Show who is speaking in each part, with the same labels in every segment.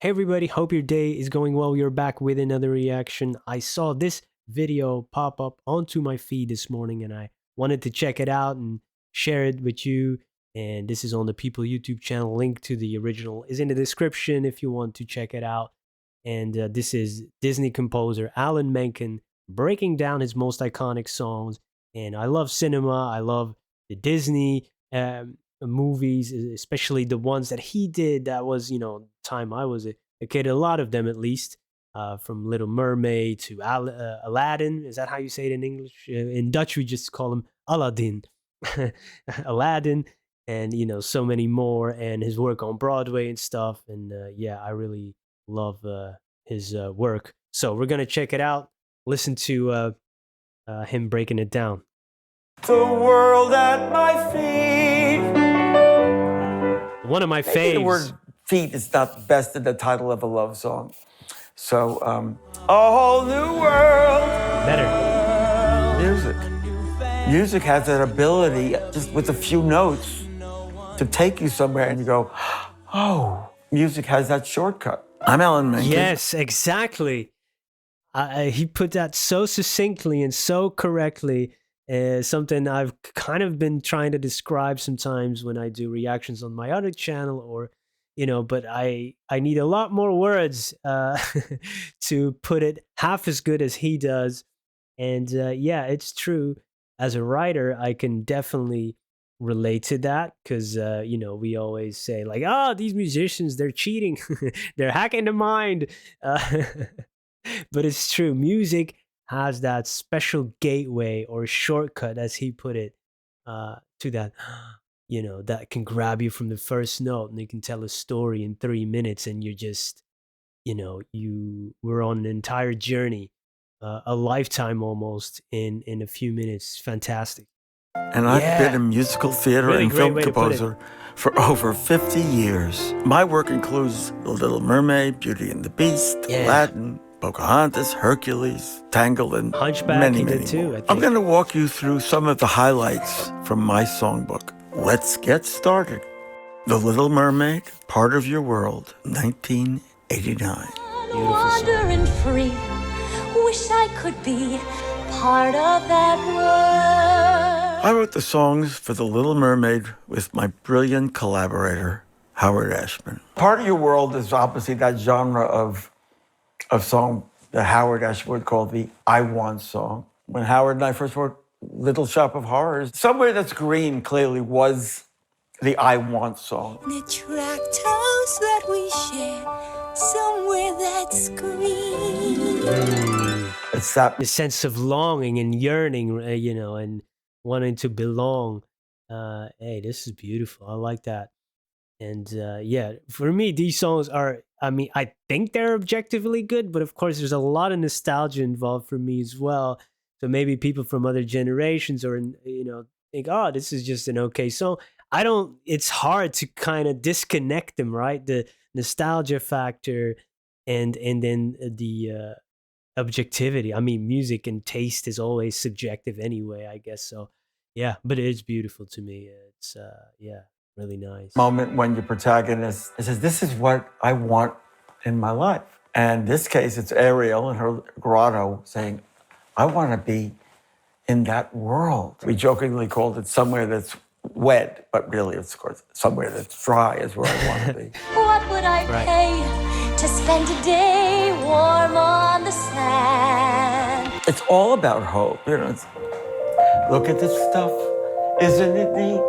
Speaker 1: Hey everybody, hope your day is going well. You're back with another reaction. I saw this video pop up onto my feed this morning and I wanted to check it out and share it with you. And this is on the People YouTube channel. Link to the original is in the description if you want to check it out. And this is Disney composer Alan Menken breaking down his most iconic songs. And I love cinema. I love the Disney movies, especially the ones that he did. That was, time I was a kid. A lot of them, at least, from Little Mermaid to Aladdin. Is that how you say it in English? In Dutch, we just call him Aladdin. Aladdin, and so many more. And his work on Broadway and stuff. And yeah, I really love his work. So we're gonna check it out. Listen to him breaking it down.
Speaker 2: The world at my feet.
Speaker 1: One of my faves.
Speaker 2: The word feet is not best in the title of a love song. So, a whole new world.
Speaker 1: Better.
Speaker 2: Music. Music has that ability, just with a few notes, to take you somewhere and you go, oh, music has that shortcut. I'm Alan Menken.
Speaker 1: Yes, exactly. He put that so succinctly and so correctly. Something I've kind of been trying to describe sometimes when I do reactions on my other channel, or but I need a lot more words to put it half as good as he does. And yeah, it's true. As a writer, I can definitely relate to that because we always say like, oh, these musicians, they're cheating, they're hacking the mind. But it's true. Music has that special gateway or shortcut, as he put it, to that, that can grab you from the first note and you can tell a story in 3 minutes and you're just, you were on an entire journey, a lifetime almost in a few minutes. Fantastic.
Speaker 2: And I've been a musical theater
Speaker 1: Really
Speaker 2: and
Speaker 1: great
Speaker 2: film
Speaker 1: way to put it.
Speaker 2: composer for over 50 years. My work includes The Little Mermaid, Beauty and the Beast, Aladdin, Pocahontas, Hercules, Tangled, and
Speaker 1: Hunchback
Speaker 2: many,
Speaker 1: he
Speaker 2: many
Speaker 1: did too,
Speaker 2: more.
Speaker 1: I think.
Speaker 2: I'm going to walk you through some of the highlights from my songbook. Let's get started. The Little Mermaid, Part of Your World, 1989.
Speaker 3: Wandering free, wish I could be part of that world.
Speaker 2: I wrote the songs for The Little Mermaid with my brilliant collaborator, Howard Ashman. Part of Your World is obviously that genre of song that Howard Ashman would call the I Want song. When Howard and I first wrote Little Shop of Horrors, Somewhere That's Green clearly was the I Want song.
Speaker 3: The tractors that we share, somewhere that's green.
Speaker 2: It's that
Speaker 1: The sense of longing and yearning, and wanting to belong. Hey, this is beautiful. I like that. And yeah, for me, these songs are, I think they're objectively good, but of course, there's a lot of nostalgia involved for me as well. So maybe people from other generations or, think, oh, this is just an okay song. It's hard to kind of disconnect them, right? The nostalgia factor and then the objectivity. Music and taste is always subjective anyway, I guess. So yeah, but it's beautiful to me. It's, yeah. Really nice
Speaker 2: moment when your protagonist says, this is what I want in my life. And in this case, it's Ariel in her grotto saying, I want to be in that world. We jokingly called it Somewhere That's Wet, but really, of course, Somewhere That's Dry is where I want to be.
Speaker 3: What would I pay to spend a day warm on the sand?
Speaker 2: It's all about hope. Look at this stuff. Isn't it neat?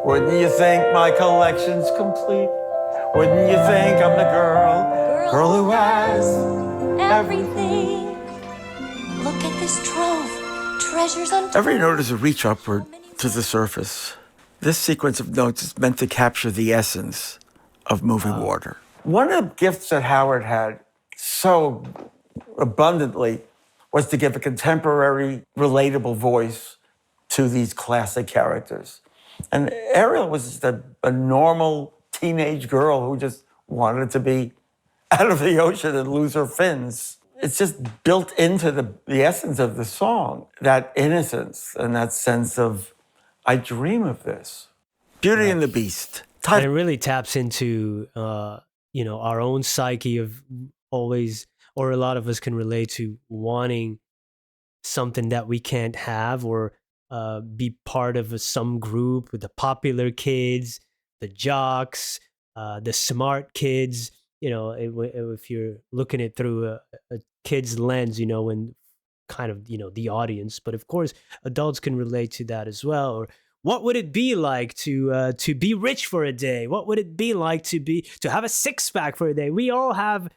Speaker 2: Wouldn't you think my collection's complete? Wouldn't you think I'm the girl who has everything?
Speaker 3: Look at this trove, treasures untold.
Speaker 2: Every note is a reach upward to the surface. This sequence of notes is meant to capture the essence of moving water. One of the gifts that Howard had so abundantly was to give a contemporary, relatable voice to these classic characters. And Ariel was just a normal teenage girl who just wanted to be out of the ocean and lose her fins. It's just built into the essence of the song, that innocence and that sense of, I dream of this. Beauty and the Beast.
Speaker 1: And it really taps into our own psyche of always, or a lot of us can relate to wanting something that we can't have, or be part of some group with the popular kids, the jocks, the smart kids. If you're looking at through a kid's lens, when kind of the audience, but of course adults can relate to that as well. Or what would it be like to be rich for a day? What would it be like to have a six pack for a day? We all have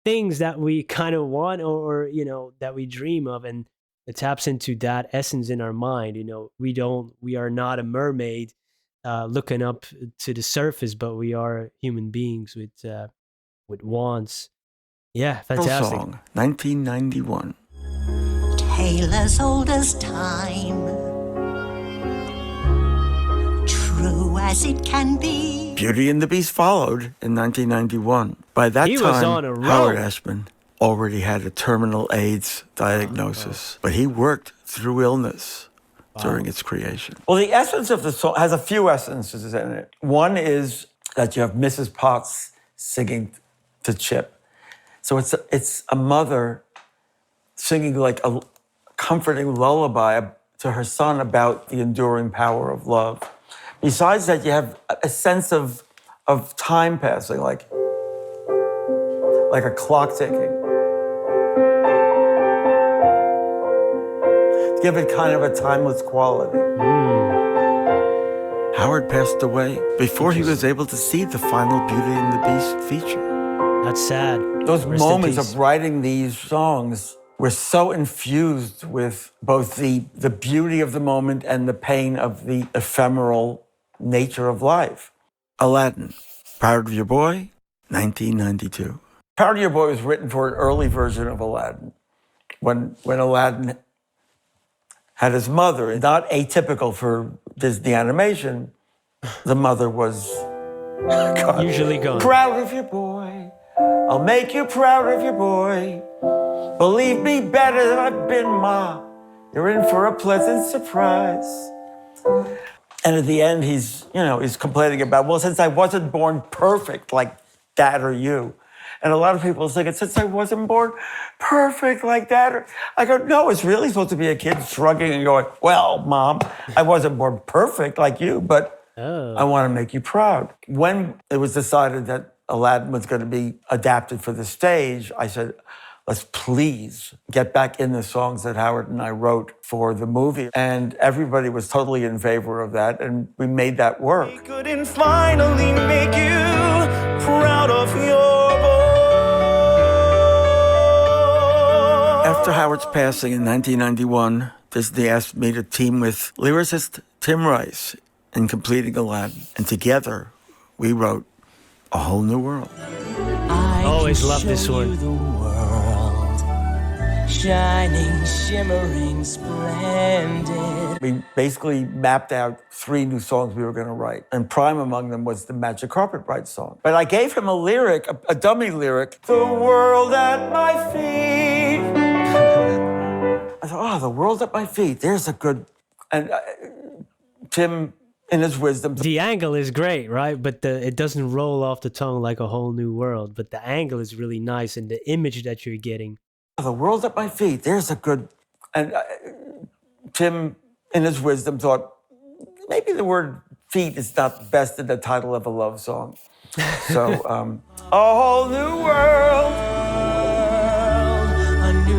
Speaker 1: things that we kind of want, or that we dream of, and it taps into that essence in our mind. We are not a mermaid looking up to the surface, but we are human beings with wants. Yeah, fantastic.
Speaker 2: Song, 1991.
Speaker 3: Tale as old as time, true as it can be.
Speaker 2: Beauty and the Beast followed in 1991. By that
Speaker 1: He
Speaker 2: time,
Speaker 1: was on a roll.
Speaker 2: Howard Ashman already had a terminal AIDS diagnosis, but he worked through illness during its creation. Well, the essence of the song has a few essences in it. One is that you have Mrs. Potts singing to Chip. So it's a mother singing like a comforting lullaby to her son about the enduring power of love. Besides that, you have a sense of time passing, like a clock ticking. To give it kind of a timeless quality. Howard passed away before he was able to see the final Beauty and the Beast feature.
Speaker 1: That's sad.
Speaker 2: Those
Speaker 1: Rest in
Speaker 2: moments
Speaker 1: peace.
Speaker 2: of writing these songs were so infused with both the beauty of the moment and the pain of the ephemeral nature of life. Aladdin, Proud of Your Boy, 1992. Proud of Your Boy was written for an early version of Aladdin. When Aladdin had his mother, not atypical for Disney animation, the mother was
Speaker 1: Usually gone.
Speaker 2: Proud of your boy, I'll make you proud of your boy. Believe me better than I've been, Ma. You're in for a pleasant surprise. And at the end, he's complaining about, well, since I wasn't born perfect like Dad or you. And a lot of people think, since I wasn't born perfect like Dad. I go, no, it's really supposed to be a kid shrugging and going, well, Mom, I wasn't born perfect like you, but I want to make you proud. When it was decided that Aladdin was going to be adapted for the stage, I said, let's please get back in the songs that Howard and I wrote for the movie. And everybody was totally in favor of that, and we made that work.
Speaker 4: We couldn't finally make you proud of your boy.
Speaker 2: After Howard's passing in 1991, Disney asked me to team with lyricist Tim Rice in completing Aladdin. And together, we wrote A Whole New World.
Speaker 1: Always love this one.
Speaker 4: The world, shining, shimmering, splendid.
Speaker 2: We basically mapped out 3 new songs we were going to write. And prime among them was the Magic Carpet Ride song. But I gave him a lyric, a dummy lyric. The world at my feet. I thought, the world at my feet. There's a good... And Tim, in his wisdom...
Speaker 1: The angle is great, right? But it doesn't roll off the tongue like A Whole New World. But the angle is really nice, and the image that you're getting.
Speaker 2: The world at my feet. There's a good... And Tim, in his wisdom, thought, maybe the word feet is not best in the title of a love song. So, A Whole New World.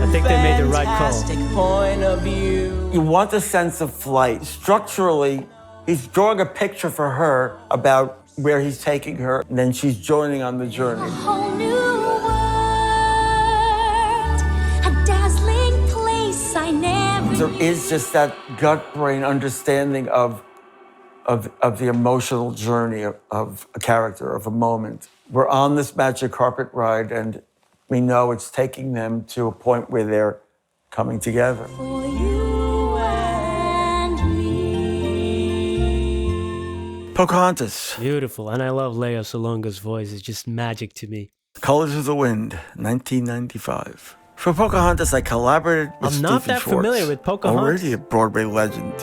Speaker 1: I think they made the right call.
Speaker 4: Point of view.
Speaker 2: You want a sense of flight. Structurally, he's drawing a picture for her about where he's taking her, and then she's joining on the journey.
Speaker 3: A whole new world, a dazzling place I never
Speaker 2: There is just that gut-brain understanding of the emotional journey of a character, of a moment. We're on this magic carpet ride, and we know it's taking them to a point where they're coming together.
Speaker 3: for you and me.
Speaker 2: Pocahontas,
Speaker 1: Beautiful. And I love Lea Salonga's voice. It's just magic to me.
Speaker 2: Colors of the Wind, 1995. For Pocahontas, I collaborated with
Speaker 1: I'm not
Speaker 2: Stephen
Speaker 1: that
Speaker 2: Schwartz,
Speaker 1: familiar with Pocahontas.
Speaker 2: already a Broadway legend,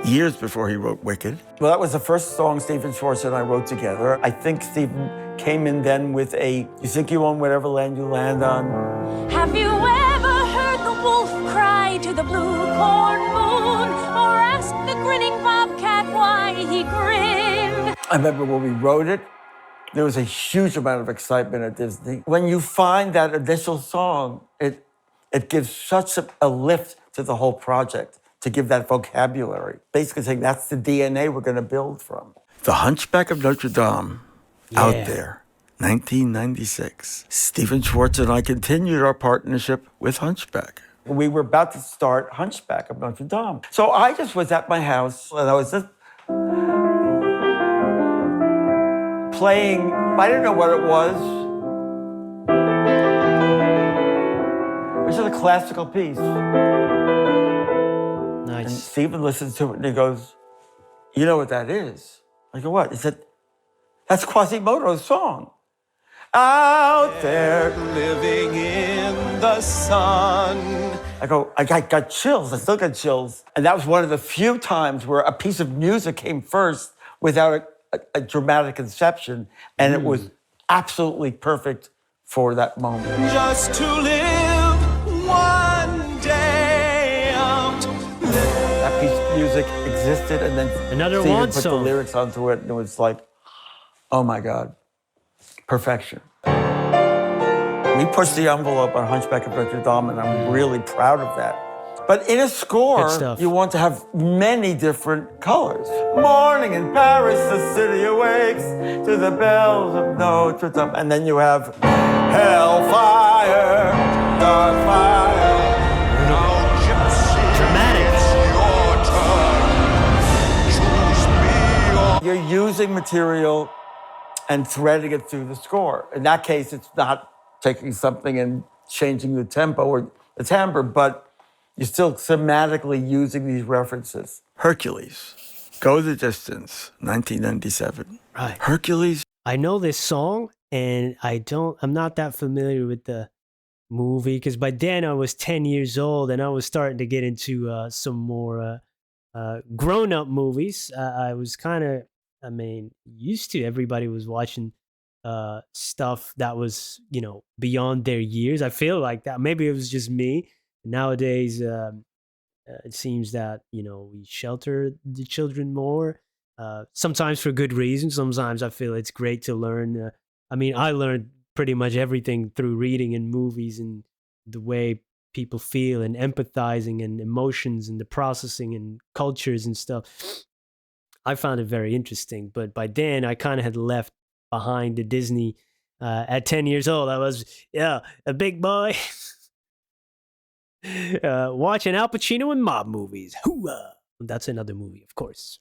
Speaker 2: years before he wrote Wicked. Well, that was the first song Stephen Schwartz and I wrote together. I think Stephen came in then with a, you think you own whatever land you land on?
Speaker 3: Have you ever heard the wolf cry to the blue corn moon, or ask the grinning bobcat why he grinned?
Speaker 2: I remember when we wrote it, there was a huge amount of excitement at Disney. When you find that initial song, it gives such a lift to the whole project, to give that vocabulary. Basically saying that's the DNA we're going to build from. The Hunchback of Notre Dame, out there, 1996. Stephen Schwartz and I continued our partnership with Hunchback. We were about to start Hunchback of Notre Dame. So I just was at my house, and I was just playing, I didn't know what it was. It was just a classical piece.
Speaker 1: Nice.
Speaker 2: And Stephen listens to it and he goes, you know what that is? I go, what? He said, that's Quasimodo's song. Out there.
Speaker 4: Living in the sun.
Speaker 2: I go, I got chills. I still got chills. And that was one of the few times where a piece of music came first without a dramatic inception. And it was absolutely perfect for that moment.
Speaker 4: Just to live one day out.
Speaker 2: That piece of music existed, and then
Speaker 1: Another
Speaker 2: Stephen
Speaker 1: one
Speaker 2: put the
Speaker 1: song.
Speaker 2: lyrics onto it, and it was like, oh my God, perfection. We pushed the envelope on Hunchback of Notre Dame, and I'm really proud of that. But in a score,
Speaker 1: Good stuff.
Speaker 2: you want to have many different colors. Morning in Paris, the city awakes to the bells of Notre Dame. And then you have hellfire, dark fire. You're using material and threading it through the score. In that case, it's not taking something and changing the tempo or the timbre, but you're still thematically using these references. Hercules, Go the Distance, 1997.
Speaker 1: Right.
Speaker 2: Hercules.
Speaker 1: I know this song, and I'm not that familiar with the movie, because by then I was 10 years old and I was starting to get into some more grown-up movies. I was kind of, used to, everybody was watching stuff that was, beyond their years. I feel like that. Maybe it was just me. Nowadays, it seems that, we shelter the children more, sometimes for good reasons. Sometimes I feel it's great to learn. I learned pretty much everything through reading and movies, and the way people feel and empathizing and emotions and the processing and cultures and stuff. I found it very interesting. But by then, I kind of had left behind the Disney. At 10 years old, I was, a big boy. Watching Al Pacino in mob movies. Hoo-ah! That's another movie, of course.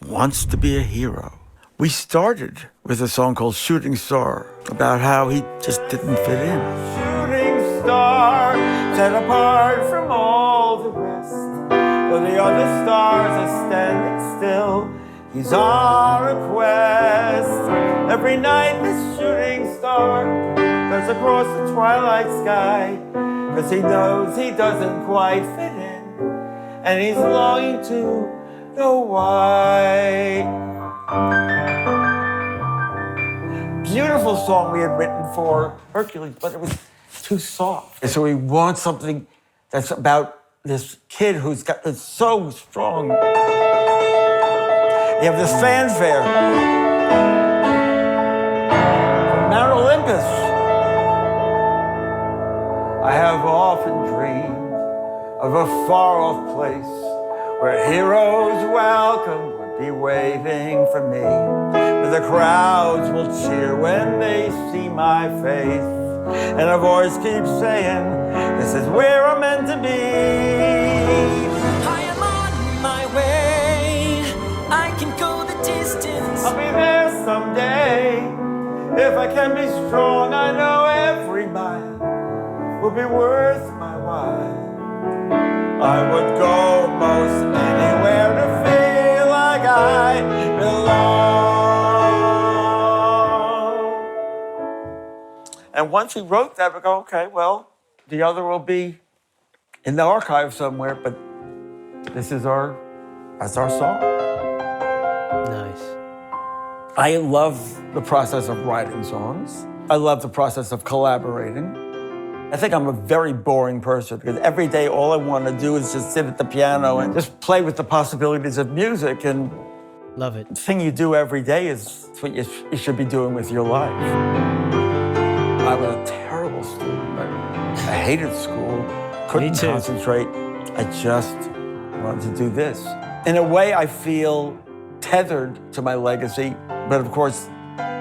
Speaker 2: Wants to be a hero. We started with a song called Shooting Star, about how he just didn't fit in. Shooting star, set apart from all the rest. Though the other stars are standing still, he's on a quest. Every night this shooting star goes across the twilight sky, 'cause he knows he doesn't quite fit in, and he's longing to know why. Beautiful song we had written for Hercules, but it was too soft. And so we want something that's about this kid it's so strong. You have this fanfare from Mount Olympus. I have often dreamed of a far-off place where heroes welcome would be waiting for me, where the crowds will cheer when they see my face, and a voice keeps saying, this is where I'm meant to be.
Speaker 5: I am on my way, I can go the distance.
Speaker 2: I'll be there someday. If I can be strong, I know every mile will be worth my while. I would go most anywhere to feel like I belong. And once we wrote that, we go, okay, well, the other will be in the archive somewhere, but that's our song.
Speaker 1: Nice.
Speaker 2: I love the process of writing songs. I love the process of collaborating. I think I'm a very boring person because every day all I want to do is just sit at the piano and just play with the possibilities of music. And
Speaker 1: Love it.
Speaker 2: the thing you do every day is what you should be doing with your life. I was a terrible student. I hated school, couldn't
Speaker 1: too.
Speaker 2: concentrate. I just wanted to do this. In a way, I feel tethered to my legacy, but of course,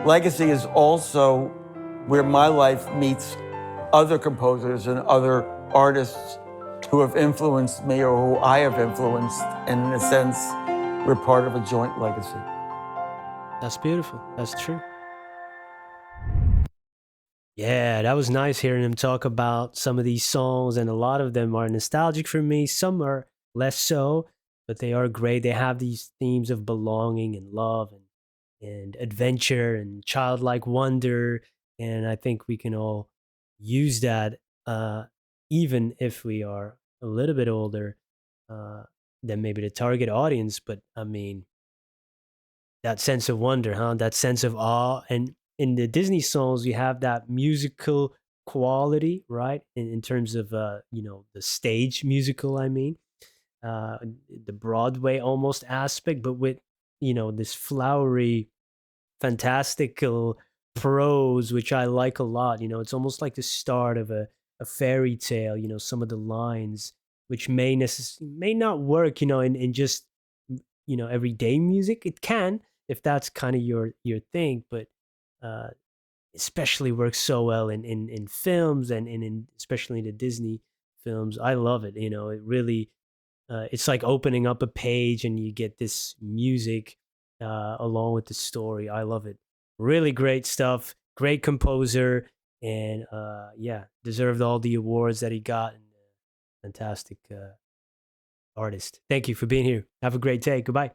Speaker 2: legacy is also where my life meets other composers and other artists who have influenced me or who I have influenced, and in a sense, we're part of a joint legacy.
Speaker 1: That's beautiful. That's true. Yeah, that was nice hearing him talk about some of these songs, and a lot of them are nostalgic for me. Some are less so, but they are great. They have these themes of belonging and love and adventure and childlike wonder, and I think we can all use that, even if we are a little bit older uh, than maybe the target audience. But I mean, that sense of wonder, huh? That sense of awe. And in the Disney songs, you have that musical quality, right? In terms of the stage musical, I mean, uh, the Broadway almost aspect, but with this flowery, fantastical prose, which I like a lot. It's almost like the start of a fairy tale. Some of the lines which may not work, in just everyday music. It can, if that's kind of your thing, but uh, especially works so well in films and in especially in the Disney films. I love it. It really it's like opening up a page and you get this music along with the story. I love it. Really great stuff. Great composer, and yeah, deserved all the awards that he got. And fantastic artist. Thank you for being here. Have a great day. Goodbye.